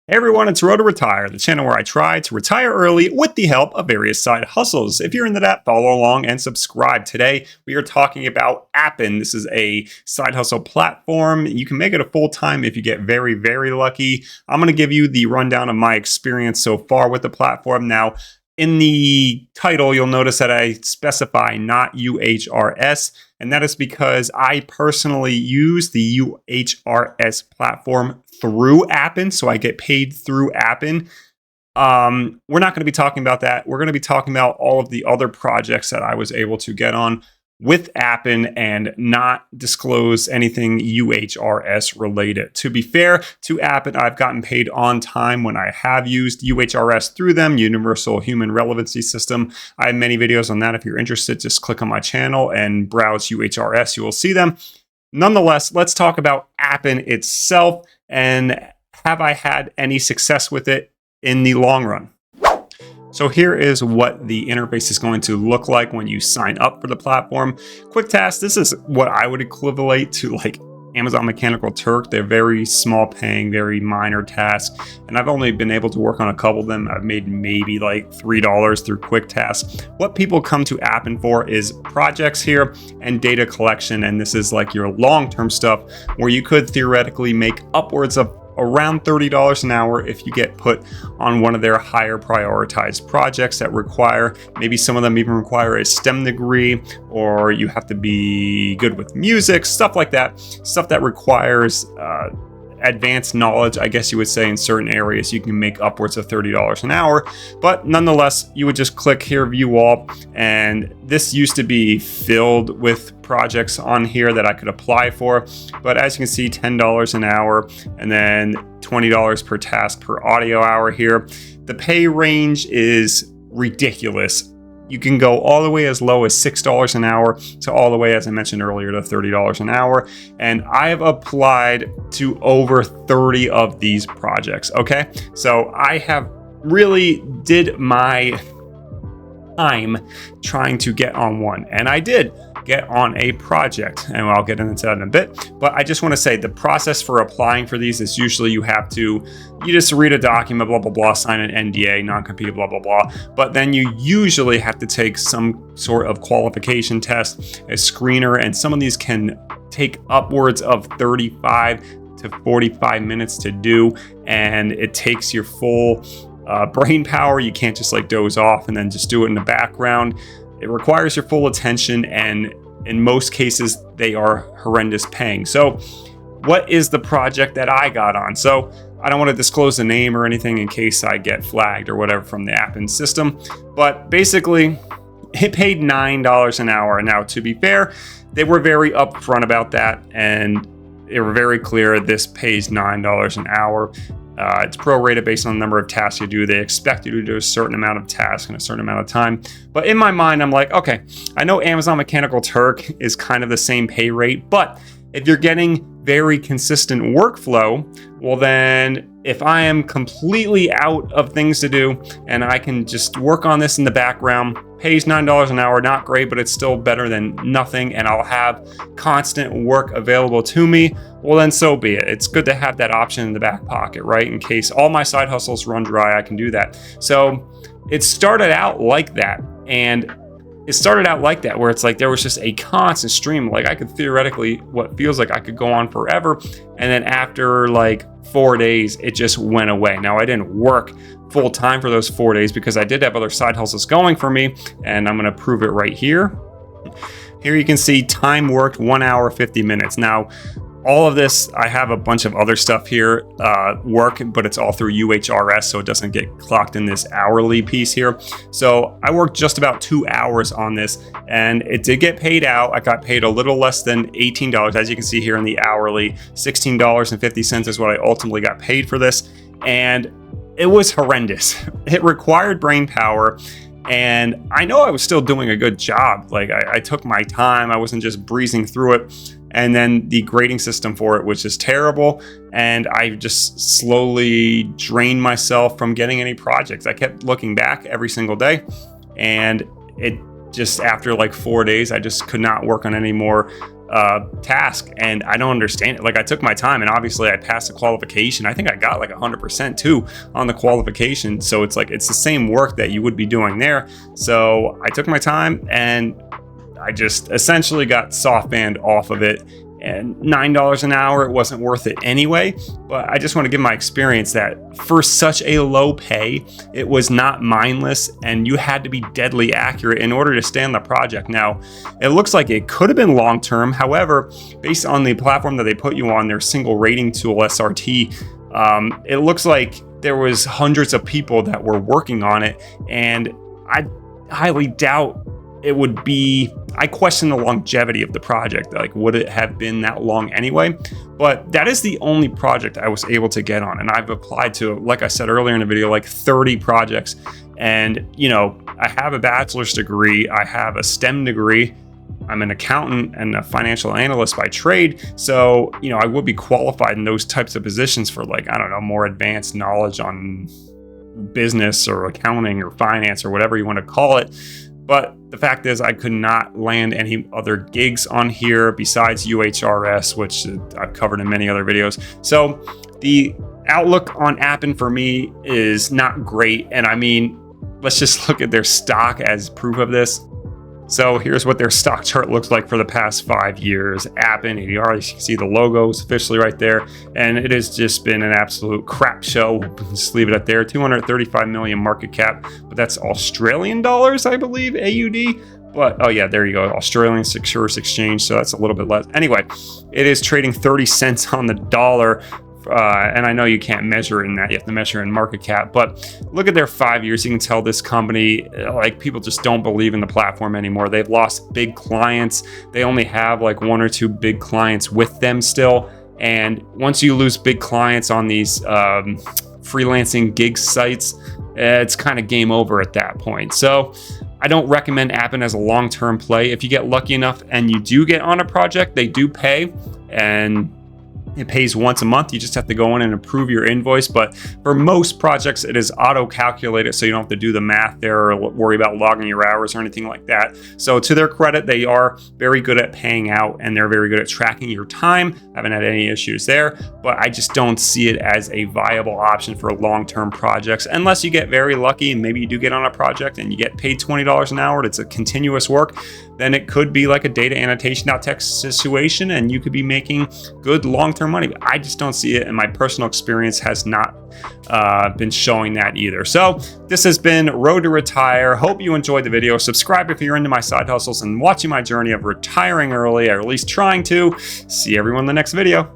Hey everyone, it's Road to Retire, the channel where I try to retire early with the help of various side hustles. If you're into that, follow along and subscribe. Today, we are talking about Appen. This is a side hustle platform. You can make it a full-time if you get very, very lucky. I'm going to give you the rundown of my experience so far with the platform. Now, in the title, you'll notice that I specify not UHRS, and that is because I personally use the UHRS platform through Appen, so I get paid through Appen. We're not going to be talking about that. We're going to be talking about all of the other projects that I was able to get on with Appen and not disclose anything UHRS related. To be fair to Appen, I've gotten paid on time when I have used UHRS through them, Universal Human Relevancy System. I have many videos on that. If you're interested, just click on my channel and browse UHRS. You will see them. Nonetheless, let's talk about Appen itself and have I had any success with it in the long run. So here is what the interface is going to look like when you sign up for the platform. Quick tasks, this is what I would equivalent to like Amazon Mechanical Turk. They're very small paying, very minor tasks. And I've only been able to work on a couple of them. I've made maybe like $3 through quick tasks. What people come to Appen for is projects here and data collection. And this is like your long-term stuff where you could theoretically make upwards of around $30 an hour if you get put on one of their higher prioritized projects that require, maybe some of them even require a STEM degree, or you have to be good with music, stuff like that, stuff that requires advanced knowledge, I guess you would say. In certain areas you can make upwards of $30 an hour, but nonetheless you would just click here, view all, and this used to be filled with projects on here that I could apply for, but as you can see, $10 an hour and then $20 per task per audio hour here. The pay range is ridiculous. You can go all the way as low as $6 an hour to all the way, as I mentioned earlier, to $30 an hour. And I have applied to over 30 of these projects, okay? So I have really did my time trying to get on one, and I did get on a project, and I'll get into that in a bit. But I just want to say the process for applying for these is usually you just read a document, blah, blah, blah, sign an NDA, non-compete, blah, blah, blah. But then you usually have to take some sort of qualification test, a screener, and some of these can take upwards of 35 to 45 minutes to do, and it takes your full brain power. You can't just like doze off and then just do it in the background. It requires your full attention, and in most cases, they are horrendous paying. So what is the project that I got on? So I don't want to disclose the name or anything in case I get flagged or whatever from the Appen system, but basically it paid $9 an hour. Now, to be fair, they were very upfront about that, and they were very clear this pays $9 an hour. It's prorated based on the number of tasks you do. They expect you to do a certain amount of tasks in a certain amount of time. But in my mind, I'm like, okay, I know Amazon Mechanical Turk is kind of the same pay rate, but if you're getting very consistent workflow, well then if I am completely out of things to do and I can just work on this in the background, pays $9 an hour, not great, but it's still better than nothing, and I'll have constant work available to me, well then so be it. It's good to have that option in the back pocket, right? In case all my side hustles run dry, I can do that. So it started out like that, and where it's like there was just a constant stream. Like I could theoretically, what feels like I could go on forever, and then after like 4 days, it just went away. Now I didn't work full time for those 4 days because I did have other side hustles going for me, and I'm going to prove it right here. Here you can see time worked 1 hour 50 minutes. Now all of this, I have a bunch of other stuff here, work, but it's all through UHRS, so it doesn't get clocked in this hourly piece here. So I worked just about 2 hours on this, and it did get paid out. I got paid a little less than $18, as you can see here in the hourly. $16.50 is what I ultimately got paid for this, and it was horrendous. It required brain power, and I know I was still doing a good job. Like I took my time, I wasn't just breezing through it. And then the grading system for it was just terrible, and I just slowly drained myself from getting any projects. I kept looking back every single day, and it just after like 4 days, I just could not work on any more task, and I don't understand it. Like, I took my time, and obviously I passed the qualification. I think I got like 100% too on the qualification. So it's like, it's the same work that you would be doing there. So I took my time, and I just essentially got soft banned off of it. And $9 an hour, it wasn't worth it anyway. But I just want to give my experience that for such a low pay, it was not mindless, and you had to be deadly accurate in order to stay on the project. Now, it looks like it could have been long-term. However, based on the platform that they put you on, their single rating tool, SRT, it looks like there was hundreds of people that were working on it, and I highly doubt it would be. I question the longevity of the project. Like, would it have been that long anyway? But that is the only project I was able to get on. And I've applied to, like I said earlier in the video, like 30 projects. And, you know, I have a bachelor's degree. I have a STEM degree. I'm an accountant and a financial analyst by trade. So, you know, I would be qualified in those types of positions for, like, I don't know, more advanced knowledge on business or accounting or finance or whatever you want to call it. But the fact is, I could not land any other gigs on here besides UHRS, which I've covered in many other videos. So the outlook on Appen for me is not great. And I mean, let's just look at their stock as proof of this. So here's what their stock chart looks like for the past 5 years. Appen, ADR, you can see the logos officially right there. And it has just been an absolute crap show. Just leave it at there. 235 million market cap, but that's Australian dollars, I believe, AUD. But, oh yeah, there you go. Australian Securities Exchange. So that's a little bit less. Anyway, it is trading 30 cents on the dollar. And I know you can't measure in that, you have to measure in market cap, but look at their 5 years. You can tell this company, like, people just don't believe in the platform anymore. They've lost big clients. They only have like 1 or 2 big clients with them still. And once you lose big clients on these freelancing gig sites, it's kind of game over at that point. So I don't recommend Appen as a long-term play. If you get lucky enough and you do get on a project, they do pay, and it pays once a month. You just have to go in and approve your invoice. But for most projects, it is auto-calculated, so you don't have to do the math there or worry about logging your hours or anything like that. So to their credit, they are very good at paying out, and they're very good at tracking your time. I haven't had any issues there, but I just don't see it as a viable option for long-term projects unless you get very lucky and maybe you do get on a project and you get paid $20 an hour. It's a continuous work. Then it could be like a data annotation.txt situation, and you could be making good long-term money. But I just don't see it, and my personal experience has not been showing that either. So this has been Road to Retire. Hope you enjoyed the video. Subscribe if you're into my side hustles and watching my journey of retiring early, or at least trying to. See everyone in the next video.